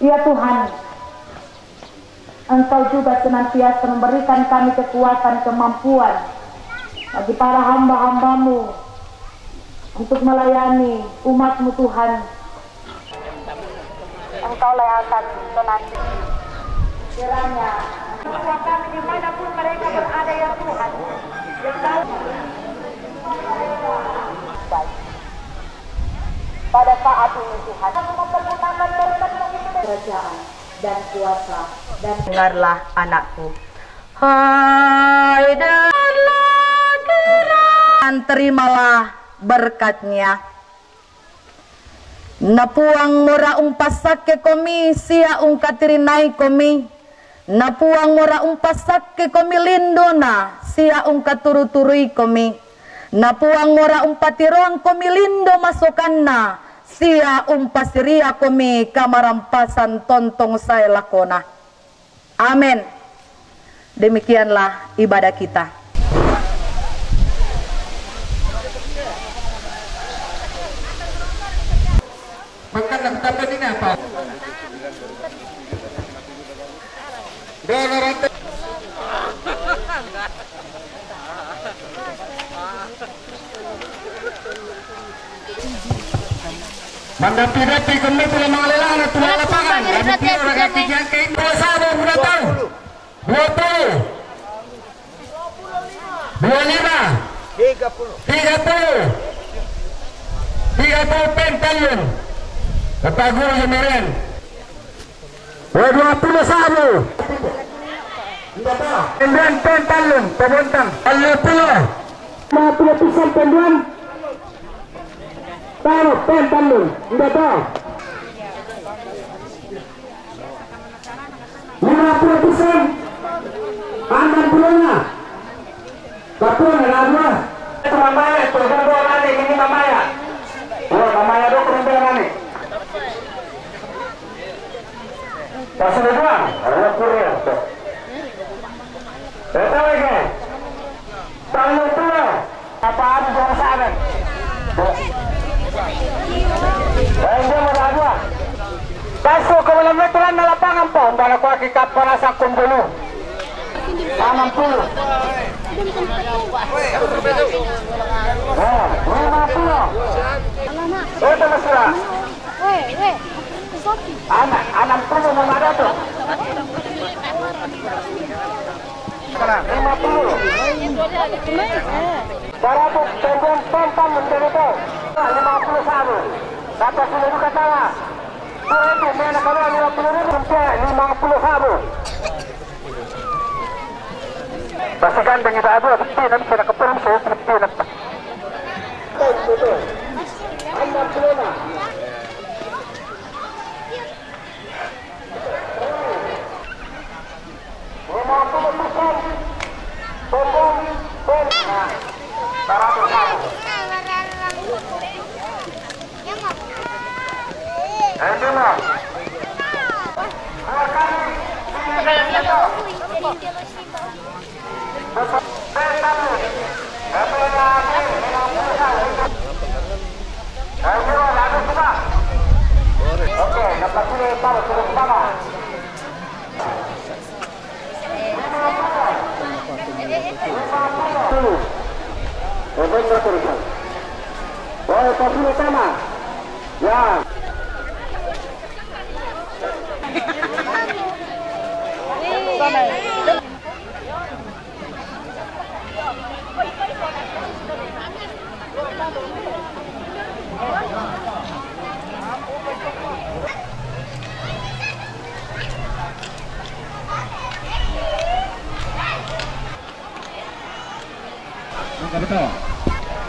Ya Tuhan, Engkau juga senantiasa memberikan kami kekuatan, kemampuan bagi para hamba-hambamu untuk melayani umat-Mu Tuhan. Engkau lah yang akan menanti. Kiranya kami dimanapun mereka berada ya Tuhan, yang tahu baik. Pada saat ini Tuhan, kami mempergunakan kerajaan dan kuasa dan dengarlah anakku. Hai dengarlah dan terimalah berkat-Nya. Napuang mora umpasak ke komi sia ungkatirinai komi. Napuang mora umpasak ke komi lindona sia ungkaturuturi komi. Napuang mora umpatiroang komi lindo masokanna sia umpasiria komi kamarampasan tontong saya lakona. Amin. Demikianlah ibadah kita. Makanan tapan ini apa? Donor rantai. Mandapi-dapi kami pula mengalilana tulang lapangan. Kami kira rakyat dijangkain bola sabu muda tahu. 20 25 30 pentalun. Kata guru Jamirin 20 sabu 9 pentalun pebontang 50 pisan penduan taruh pentalun tidak tahu 50 pisan 60-nya kapun ada itu mamaya itu dua kali ini mamaya oh mamaya dua kerumpilan ini pasal dua ada kurir tuh betul lagi tahun tua apa ada dua sahabat dan dia mau dua masuk ke dalam veteran na lapangan po para ko kikat para sa kumbulu 60 itu mesra anak puluh memada tuh 50 barabu tegon pompan menjadi tuh 50 sabu kata seluruh katawa itu mana kalau 50 sampai 50 sabu basta gandang ito abo pinan sa nakapurong sa pinan oke, dapat pilih taruh terus sama. Oh, tapi sama. Ya.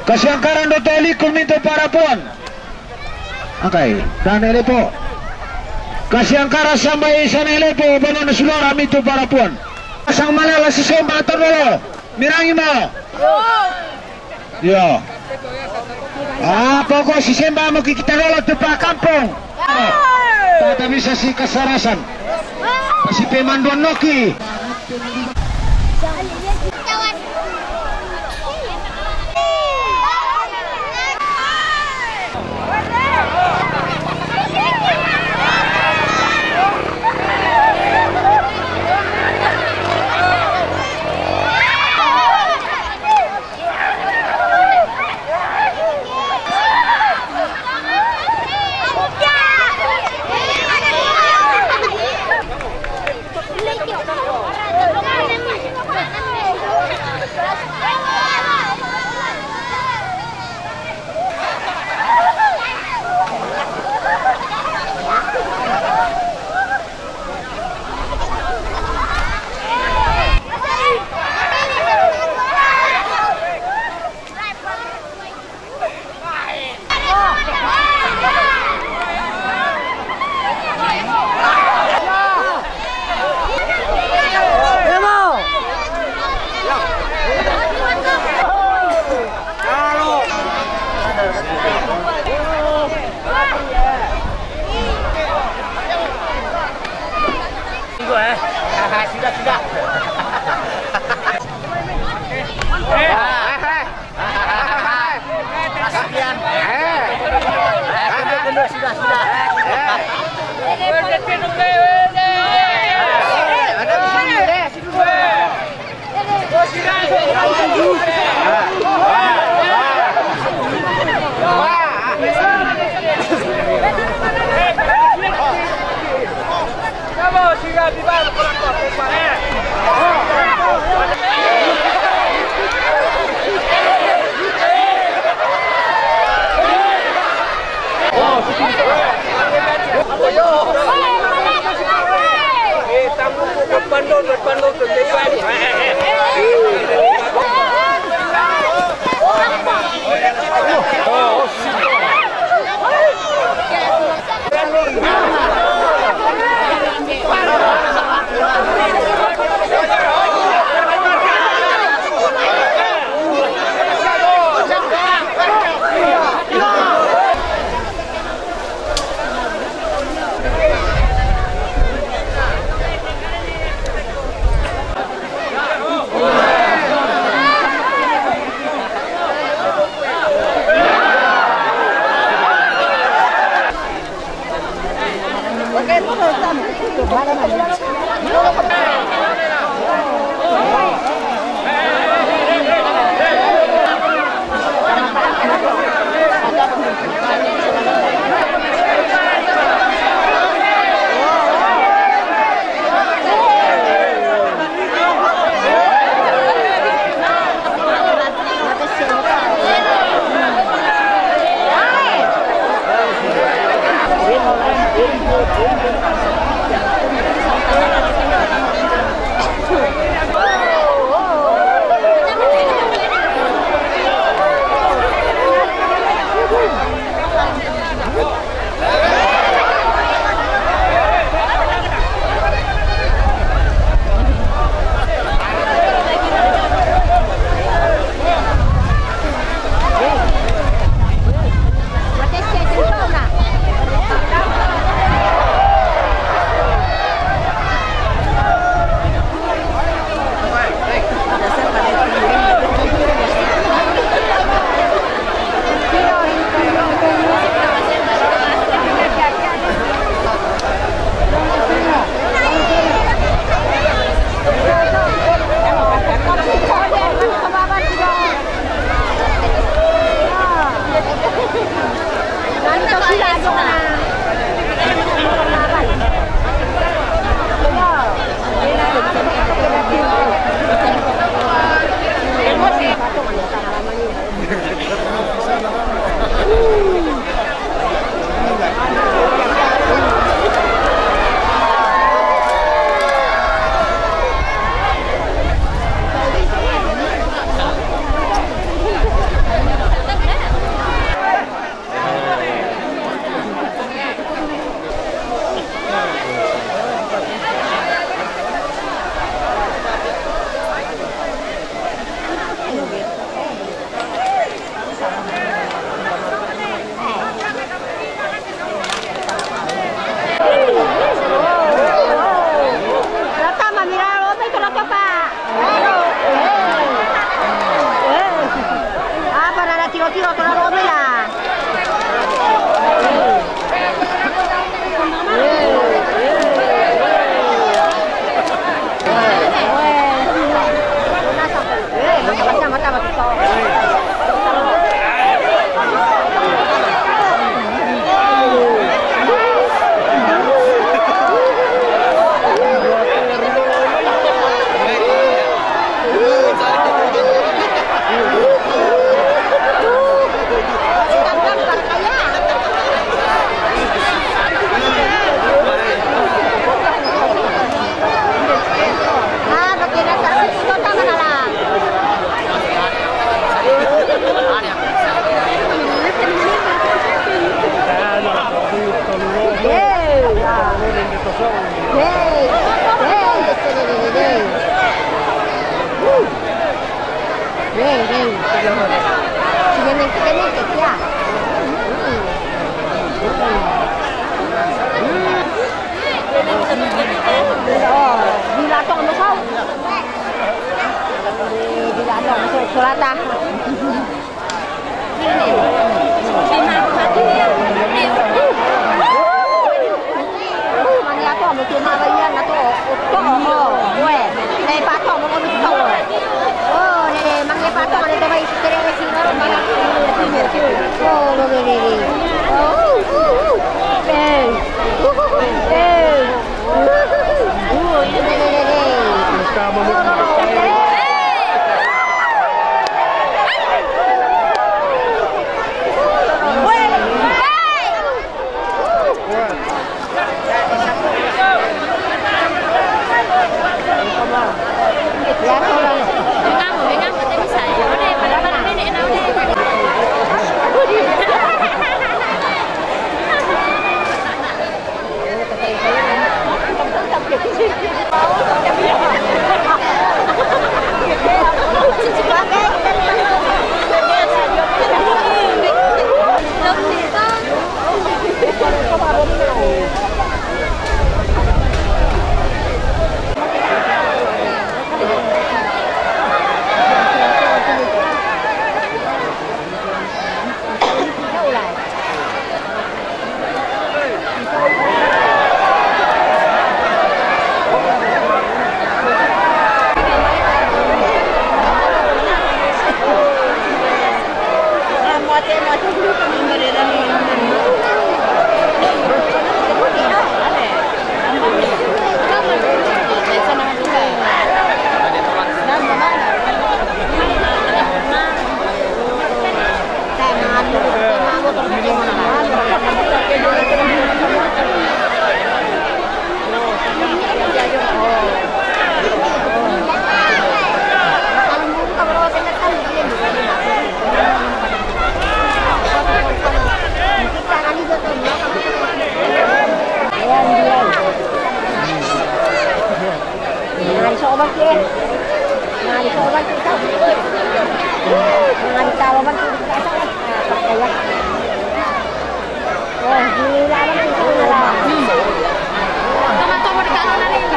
Kasangkaran do tali kumito para puan. Okay, dan elepo. Kasangkara sampai sana elepo banon sulora mito para puan. Sang malala si Semba tolo. Mirangi mo. Yo. Pokok si Semba mo kita lolo tu pa kampung. Tata bisa si kasarasan. Si Pemanduan Noki. Sudah. tiro con la romela. Oh. sobat ya. Ngari sobat kita. Ngari tawaban kita sangat pakai ya. Oh, gila lah kita lah. Tama-tama di kanan na rin.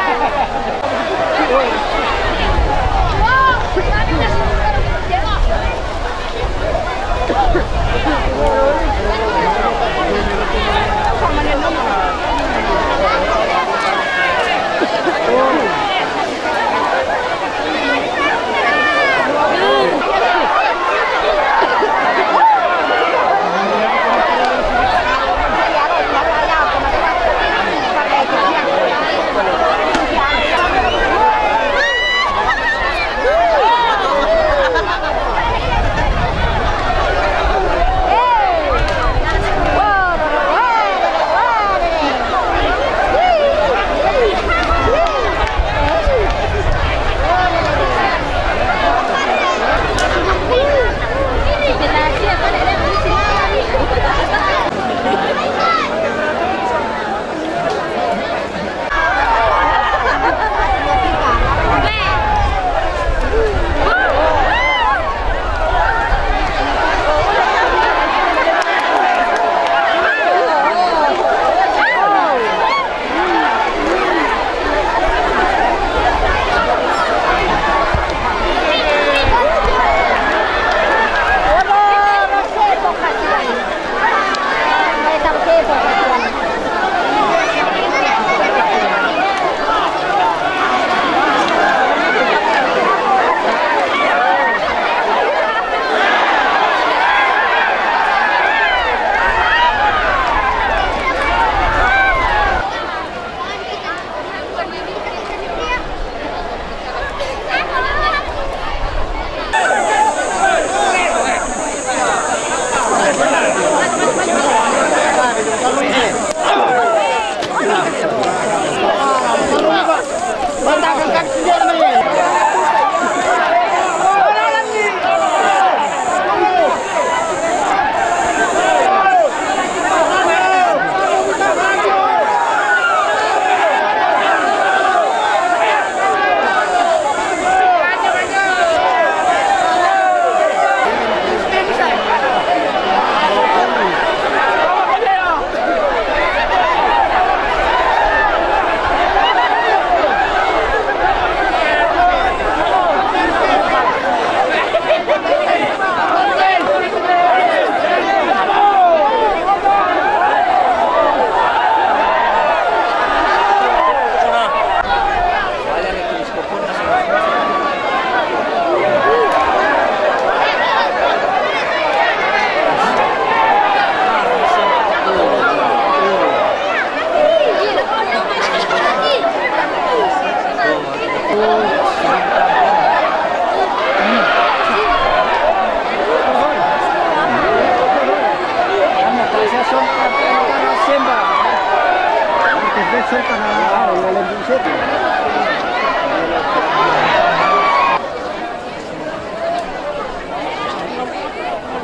cerca na Lembicete.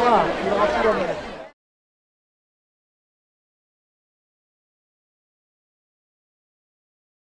Wah,